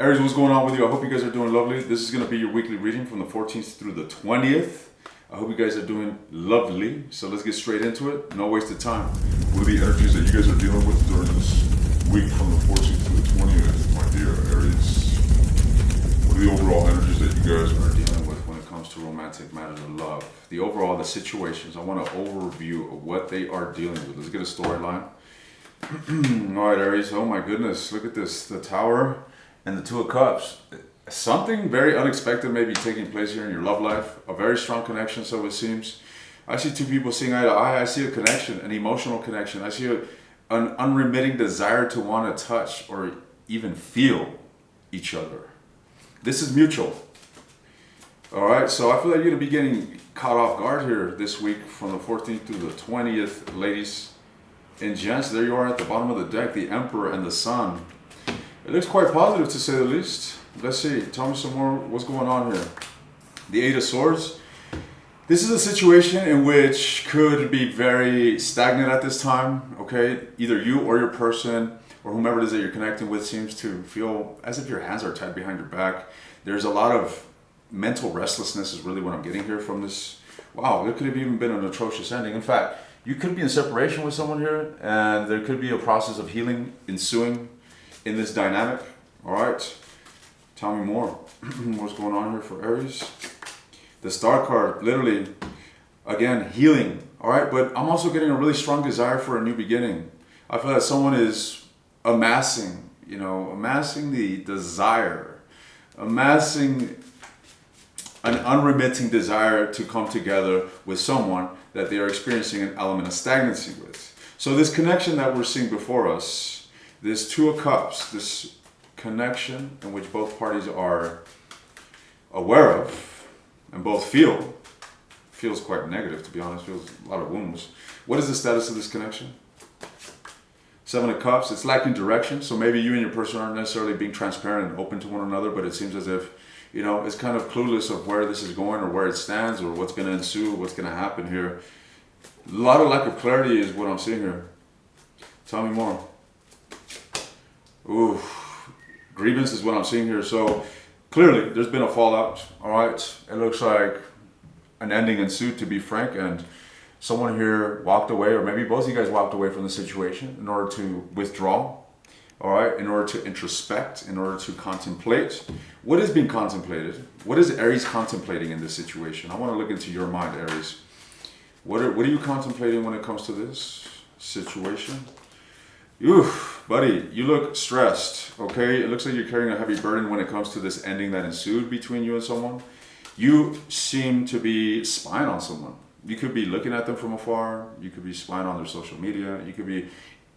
Aries, what's going on with you? I hope you guys are doing lovely. This is going to be your weekly reading from the 14th through the 20th. I hope you guys are doing lovely. So let's get straight into it. No waste of time. What are the energies that you guys are dealing with during this week from the 14th to the 20th, my dear Aries? What are the overall energies that you guys are dealing with when it comes to romantic matters of love? The overall, the situations. I want an overview of what they are dealing with. Let's get a storyline. All right, Aries. Oh my goodness. Look at this. The Tower and the Two of Cups. Something very unexpected may be taking place here in your love life. A very strong connection, so it seems. I see two people seeing eye to eye. I see a connection, an emotional connection. I see an unremitting desire to want to touch or even feel each other. This is mutual. All right, so I feel like you're going to be getting caught off guard here this week from the 14th through the 20th, ladies and gents. There you are at the bottom of the deck, the Emperor and the Sun. It looks quite positive, to say the least. Let's see. Tell me some more. What's going on here? The Eight of Swords. This is a situation in which could be very stagnant at this time, okay? Either you or your person or whomever it is that you're connecting with seems to feel as if your hands are tied behind your back. There's a lot of mental restlessness is really what I'm getting here from this. Wow, there could have even been an atrocious ending. In fact, you could be in separation with someone here and there could be a process of healing ensuing in this dynamic. All right, tell me more. What's going on here for Aries? The Star card, literally, again, healing. All right, but I'm also getting a really strong desire for a new beginning. I feel that someone is amassing the desire, amassing an unremitting desire to come together with someone that they are experiencing an element of stagnancy with. So this connection that we're seeing before us, this Two of Cups, this connection in which both parties are aware of and both feels quite negative, to be honest, feels a lot of wounds. What is the status of this connection? Seven of Cups, it's lacking direction. So maybe you and your person aren't necessarily being transparent and open to one another, but it seems as if, it's kind of clueless of where this is going or where it stands or what's going to ensue, what's going to happen here. A lot of lack of clarity is what I'm seeing here. Tell me more. Ooh, grievance is what I'm seeing here. So clearly there's been a fallout. All right. It looks like an ending ensued, to be frank, and someone here walked away, or maybe both of you guys walked away from the situation in order to withdraw. All right, in order to introspect, in order to contemplate. What is being contemplated? What is Aries contemplating in this situation? I want to look into your mind, Aries. What are you contemplating when it comes to this situation? Oof, buddy, you look stressed, okay? It looks like you're carrying a heavy burden when it comes to this ending that ensued between you and someone. You seem to be spying on someone. You could be looking at them from afar. You could be spying on their social media. You could be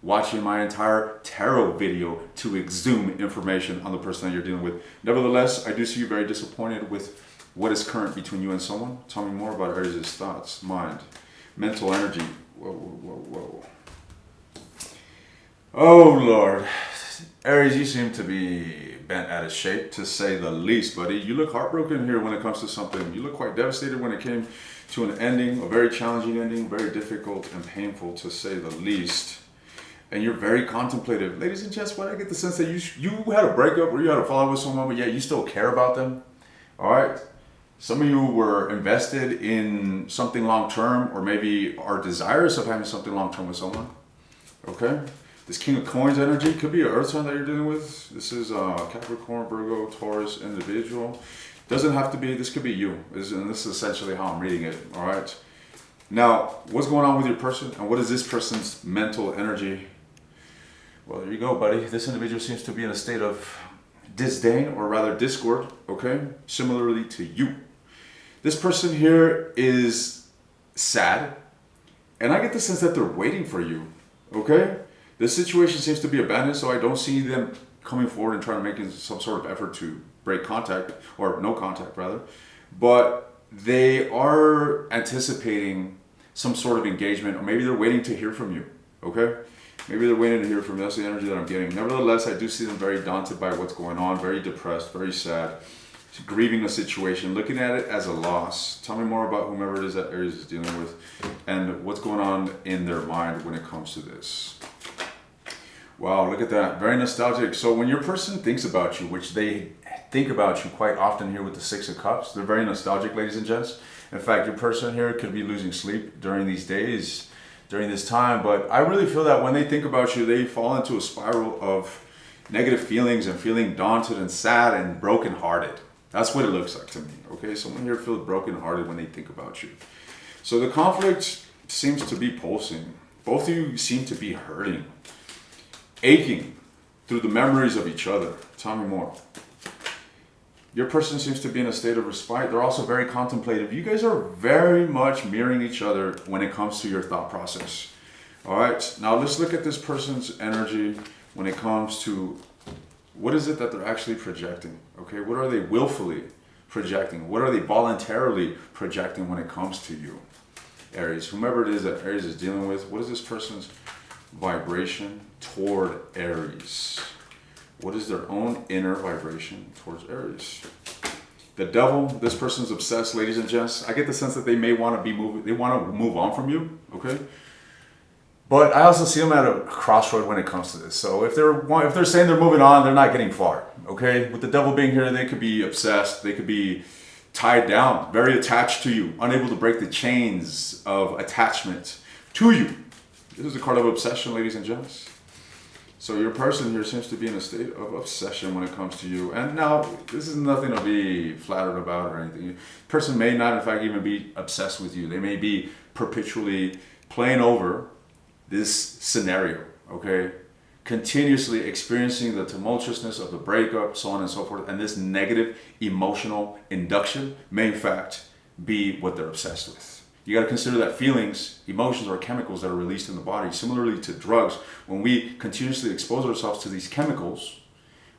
watching my entire tarot video to exhume information on the person that you're dealing with. Nevertheless, I do see you very disappointed with what is current between you and someone. Tell me more about Aries' thoughts, mind, mental energy. Whoa. Oh, Lord. Aries, you seem to be bent out of shape, to say the least, buddy. You look heartbroken here when it comes to something. You look quite devastated when it came to an ending, a very challenging ending, very difficult and painful, to say the least. And you're very contemplative. Ladies and gents, why do I get the sense that you had a breakup or you had a fallout with someone, but yet you still care about them? All right? Some of you were invested in something long-term, or maybe are desirous of having something long-term with someone. Okay? This King of Coins energy could be an earth sign that you're dealing with. This is Capricorn, Virgo, Taurus, individual. Doesn't have to be, this could be you. And this is essentially how I'm reading it. All right? Now, what's going on with your person? And what is this person's mental energy? Well, there you go, buddy. This individual seems to be in a state of disdain, or rather discord, okay? Similarly to you. This person here is sad, and I get the sense that they're waiting for you, okay? This situation seems to be abandoned, so I don't see them coming forward and trying to make some sort of effort to break contact, or no contact, rather. But they are anticipating some sort of engagement, or maybe they're waiting to hear from you, okay? Maybe they're waiting to hear from you. That's the energy that I'm getting. Nevertheless, I do see them very daunted by what's going on, very depressed, very sad, grieving a situation, looking at it as a loss. Tell me more about whomever it is that Aries is dealing with and what's going on in their mind when it comes to this. Wow, look at that. Very nostalgic. So when your person thinks about you, which they think about you quite often here with the Six of Cups, they're very nostalgic, ladies and gents. In fact, your person here could be losing sleep during these days, during this time. But I really feel that when they think about you, they fall into a spiral of negative feelings and feeling daunted and sad and brokenhearted. That's what it looks like to me. Okay, someone here feels brokenhearted when they think about you. So the conflict seems to be pulsing. Both of you seem to be hurting, aching through the memories of each other. Tell me more. Your person seems to be in a state of respite. They're also very contemplative. You guys are very much mirroring each other when it comes to your thought process. All right, now let's look at this person's energy when it comes to what is it that they're actually projecting. Okay, what are they willfully projecting? What are they voluntarily projecting when it comes to you? Aries, whomever it is that Aries is dealing with, what is this person's vibration toward Aries? What is their own inner vibration towards Aries? The devil, this person's obsessed, ladies and gents. I get the sense that they may want to be moving, they want to move on from you, okay? But I also see them at a crossroad when it comes to this. So if they're saying they're moving on, they're not getting far, okay? With the devil being here, they could be obsessed, they could be tied down, very attached to you, unable to break the chains of attachment to you. This is a card of obsession, ladies and gents. So your person here seems to be in a state of obsession when it comes to you. And now, this is nothing to be flattered about or anything. Person may not, in fact, even be obsessed with you. They may be perpetually playing over this scenario, okay? Continuously experiencing the tumultuousness of the breakup, so on and so forth. And this negative emotional induction may, in fact, be what they're obsessed with. You got to consider that feelings, emotions are chemicals that are released in the body. Similarly to drugs, when we continuously expose ourselves to these chemicals,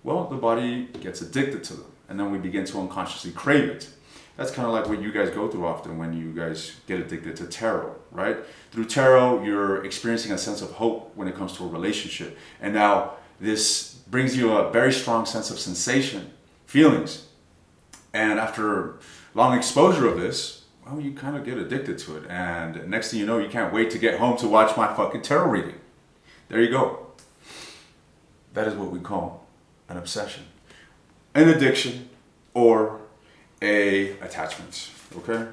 well, the body gets addicted to them. And then we begin to unconsciously crave it. That's kind of like what you guys go through often when you guys get addicted to tarot, right? Through tarot, you're experiencing a sense of hope when it comes to a relationship. And now this brings you a very strong sense of sensation, feelings. And after long exposure of this, well, you kind of get addicted to it. And next thing you know, you can't wait to get home to watch my fucking tarot reading. There you go. That is what we call an obsession, an addiction, or a attachment, okay?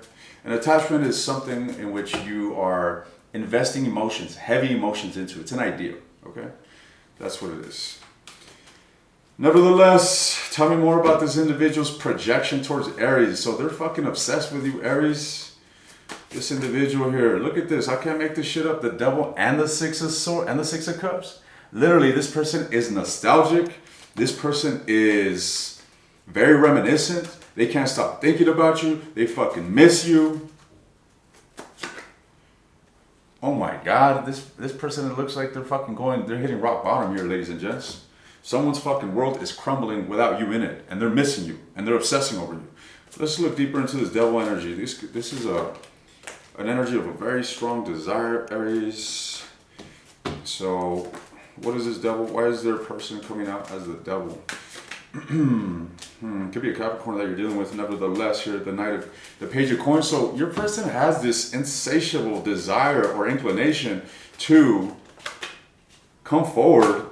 An attachment is something in which you are investing emotions, heavy emotions into. It's an idea, okay? That's what it is. Nevertheless, tell me more about this individual's projection towards Aries. So they're fucking obsessed with you, Aries. This individual here, look at this. I can't make this shit up. The devil and the Six of Swords and the Six of Cups. Literally, this person is nostalgic. This person is very reminiscent. They can't stop thinking about you. They fucking miss you. Oh my God, this person, it looks like they're hitting rock bottom here, ladies and gents. Someone's fucking world is crumbling without you in it, and they're missing you, and they're obsessing over you. Let's look deeper into this devil energy. This is an energy of a very strong desire, Aries. So, what is this devil? Why is their person coming out as the devil? Could be a Capricorn that you're dealing with. Nevertheless, here the Page of Coins. So your person has this insatiable desire or inclination to come forward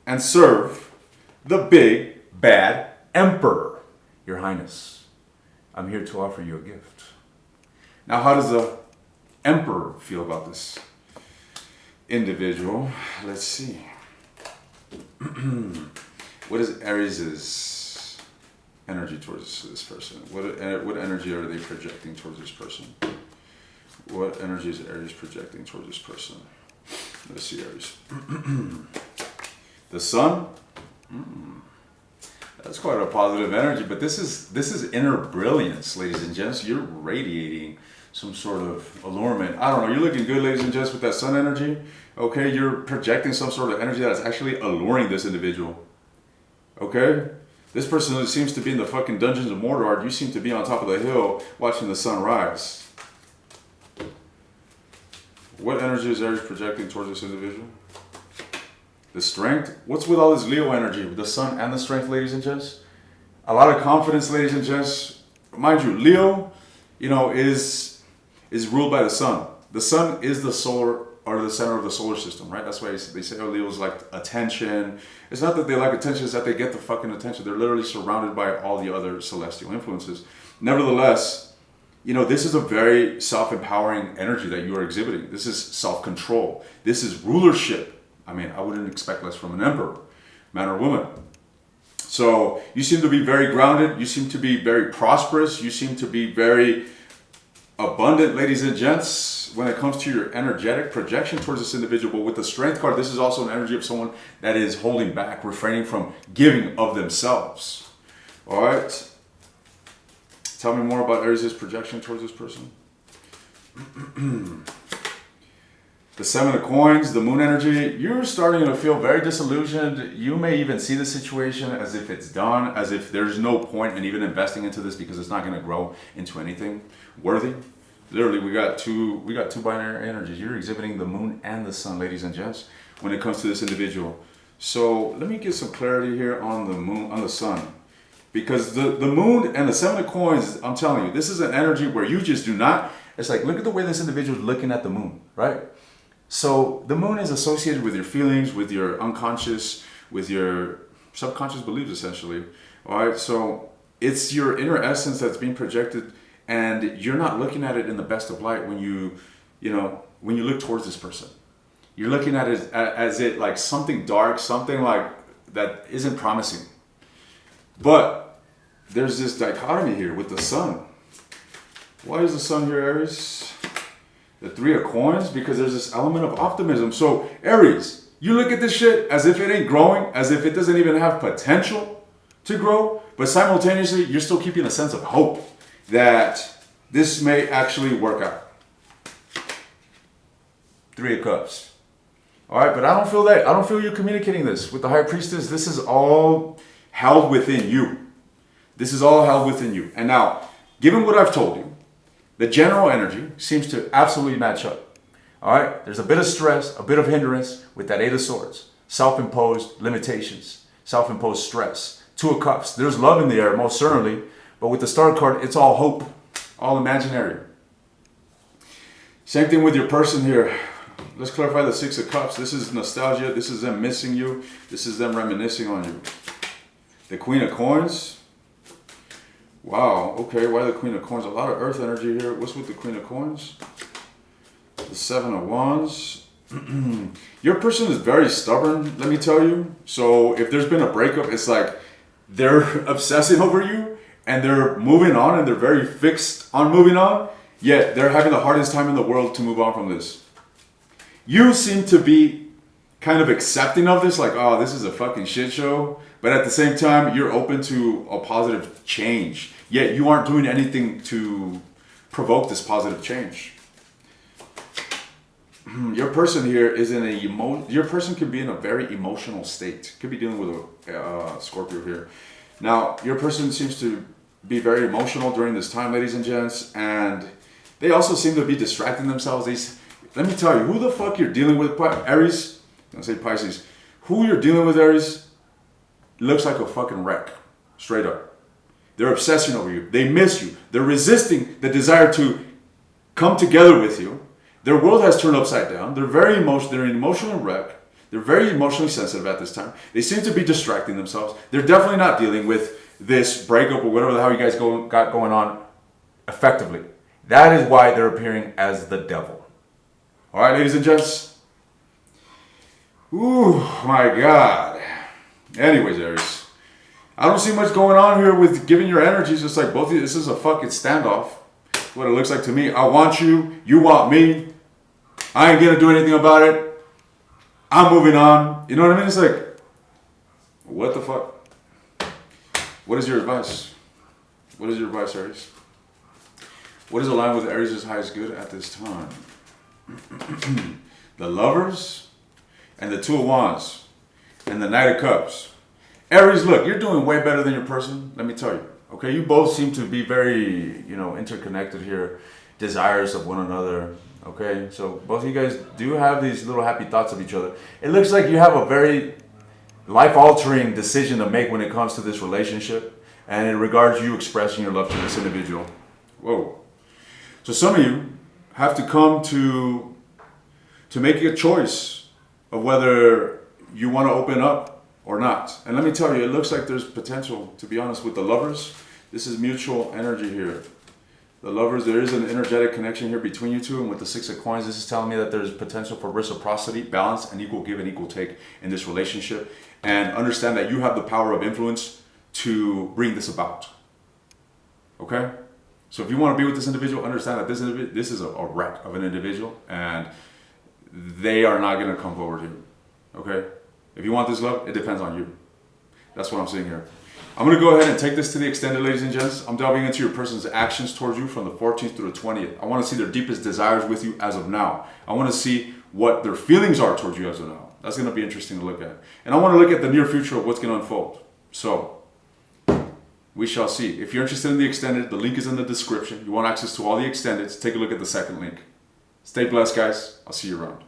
and serve the big bad emperor. Your Highness, I'm here to offer you a gift. Now, how does the emperor feel about this individual? Let's see. What is Aries' energy towards this person? What energy are they projecting towards this person? What energy is Aries projecting towards this person? Let's see, Aries. The sun? That's quite a positive energy, but this is inner brilliance, ladies and gents. You're radiating some sort of allurement. I don't know, you're looking good, ladies and gents, with that sun energy. Okay, you're projecting some sort of energy that's actually alluring this individual. Okay? This person seems to be in the fucking dungeons of Mordor. You seem to be on top of the hill watching the sun rise. What energy is Aries projecting towards this individual? The strength? What's with all this Leo energy with the sun and the strength, ladies and gents? A lot of confidence, ladies and gents. Mind you, Leo, is ruled by the sun. The sun is the solar are the center of the solar system, right? That's why they say, oh, Leo's like attention. It's not that they like attention, it's that they get the fucking attention. They're literally surrounded by all the other celestial influences. Nevertheless, you know, this is a very self-empowering energy that you are exhibiting. This is self-control. This is rulership. I mean, I wouldn't expect less from an emperor, man or woman. So you seem to be very grounded. You seem to be very prosperous. You seem to be very abundant, ladies and gents, when it comes to your energetic projection towards this individual. But with the Strength card, this is also an energy of someone that is holding back, refraining from giving of themselves. All right. Tell me more about Aries' projection towards this person. The Seven of Coins, the Moon energy, you're starting to feel very disillusioned. You may even see the situation as if it's done, as if there's no point in even investing into this because it's not going to grow into anything worthy. Literally, we got two binary energies. You're exhibiting the Moon and the Sun, ladies and gents, when it comes to this individual. So let me get some clarity here on the Moon, on the Sun. Because the Moon and the Seven of Coins, I'm telling you, this is an energy where you just do not, it's like, look at the way this individual is looking at the Moon, right? So the Moon is associated with your feelings, with your unconscious, with your subconscious beliefs, essentially. All right, so it's your inner essence that's being projected, and you're not looking at it in the best of light when you look towards this person. You're looking at it as it like something dark, something like that isn't promising. But there's this dichotomy here with the Sun. Why is the Sun here, Aries? The Three of Coins, because there's this element of optimism. So Aries, you look at this shit as if it ain't growing, as if it doesn't even have potential to grow, but simultaneously you're still keeping a sense of hope that this may actually work out. Three of Cups. All right, but I don't feel that. I don't feel you communicating this with the High Priestess. This is all held within you. This is all held within you. And now, given what I've told you, the general energy seems to absolutely match up. All right, there's a bit of stress, a bit of hindrance with that Eight of Swords. Self-imposed limitations, self-imposed stress. Two of Cups, there's love in the air, most certainly. But with the Star card, it's all hope, all imaginary. Same thing with your person here. Let's clarify the Six of Cups. This is nostalgia. This is them missing you. This is them reminiscing on you. The Queen of Coins. Wow, okay, why the Queen of Coins? A lot of earth energy here. What's with the Queen of Coins? The Seven of Wands. Your person is very stubborn, let me tell you. So if there's been a breakup, it's like they're obsessing over you and they're moving on and they're very fixed on moving on, yet they're having the hardest time in the world to move on from this. You seem to be kind of accepting of this, like, oh, this is a fucking shit show. But at the same time, you're open to a positive change. Yet you aren't doing anything to provoke this positive change. Your person here is in your person could be in a very emotional state. Could be dealing with a Scorpio here. Now, your person seems to be very emotional during this time, ladies and gents. And they also seem to be distracting themselves. Let me tell you, who the fuck you're dealing with, Aries? I'm going to say Pisces. Who you're dealing with, Aries, looks like a fucking wreck, straight up. They're obsessing over you. They miss you. They're resisting the desire to come together with you. Their world has turned upside down. They're very emotional. They're an emotional wreck. They're very emotionally sensitive at this time. They seem to be distracting themselves. They're definitely not dealing with this breakup or whatever the hell you guys got going on effectively. That is why they're appearing as the devil. All right, ladies and gents. Ooh, my God. Anyways, Aries, I don't see much going on here with giving your energies. It's like both of you, this is a fucking standoff. What it looks like to me. I want you, you want me. I ain't gonna do anything about it. I'm moving on. You know what I mean? It's like, what the fuck? What is your advice? What is your advice, Aries? What is aligned with Aries' highest good at this time? The Lovers and the Two of Wands and the Knight of Cups. Aries, look, you're doing way better than your person, let me tell you. Okay, you both seem to be very, interconnected here, desirous of one another. Okay, so both of you guys do have these little happy thoughts of each other. It looks like you have a very life-altering decision to make when it comes to this relationship, and in regards to you expressing your love to this individual. Whoa. So some of you have to come to to make a choice of whether you want to open up or not. And let me tell you, it looks like there's potential, to be honest, with the lovers. This is mutual energy here. The lovers, there is an energetic connection here between you two, and with the Six of Coins, this is telling me that there's potential for reciprocity, balance, and equal give and equal take in this relationship. And understand that you have the power of influence to bring this about. Okay? So if you want to be with this individual, understand that this is a wreck of an individual, and they are not going to come forward here. Okay? If you want this love, it depends on you. That's what I'm seeing here. I'm going to go ahead and take this to the extended, ladies and gents. I'm delving into your person's actions towards you from the 14th through the 20th. I want to see their deepest desires with you as of now. I want to see what their feelings are towards you as of now. That's going to be interesting to look at. And I want to look at the near future of what's going to unfold. So, we shall see. If you're interested in the extended, the link is in the description. You want access to all the extendeds, take a look at the second link. Stay blessed, guys. I'll see you around.